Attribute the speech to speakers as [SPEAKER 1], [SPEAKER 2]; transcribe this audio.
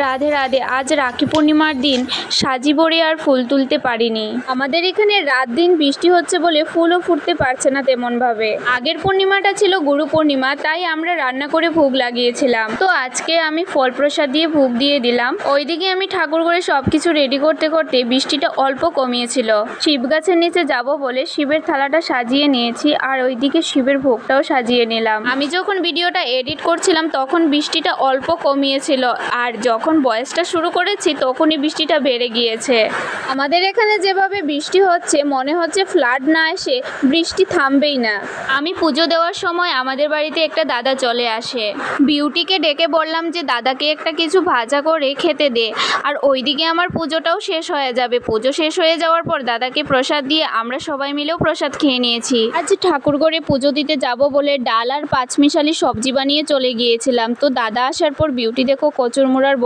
[SPEAKER 1] রাধে রাধে। আজ রাখি পূর্ণিমার দিন সাজি বড়ি আর ফুল তুলতে পারিনি। আমাদের এখানে রাত দিন বৃষ্টি হচ্ছে বলে ফুলও ফুটতে পারছে না তেমন ভাবে। আগের পূর্ণিমাটা ছিল গুরু পূর্ণিমা, তাই আমরা রান্না করে ভোগ লাগিয়েছিলাম। তো আজকে আমি ফল প্রসাদ দিয়ে ভোগ দিয়ে দিলাম। ওইদিকে আমি ঠাকুর করে সবকিছু রেডি করতে করতে বৃষ্টিটা অল্প কমিয়েছিল। শিব গাছের নিচে যাব বলে শিবের থালাটা সাজিয়ে নিয়েছি, আর ওইদিকে শিবের ভোগটাও সাজিয়ে নিলাম। আমি যখন ভিডিওটা এডিট করছিলাম তখন বৃষ্টিটা অল্প কমিয়েছিল, আর যখন ভয়েসটা শুরু করেছি তখনই বৃষ্টিটা বেড়ে গিয়েছে। আমাদের এখানে যেভাবে বৃষ্টি হচ্ছে মনে হচ্ছে ফ্লাড না এসে বৃষ্টি থামবেই না। আমি পুজো দেওয়ার সময় আমাদের বাড়িতে একটা দাদা চলে আসে। বিউটিকে ডেকে বললাম যে দাদাকে একটা কিছু ভাজা করে খেতে দে, আর ওইদিকে আমার পুজোটাও শেষ হয়ে যাবে। পুজো শেষ হয়ে যাওয়ার পর দাদাকে প্রসাদ দিয়ে আমরা সবাই মিলেও প্রসাদ খেয়ে নিয়েছি। আজ ঠাকুর ঘরে পুজো দিতে যাব বলে ডাল আর পাঁচমিশালি সবজি বানিয়ে চলে গিয়েছিলাম। তো দাদা আসার পর বিউটি দেখো কচুরমুড়ার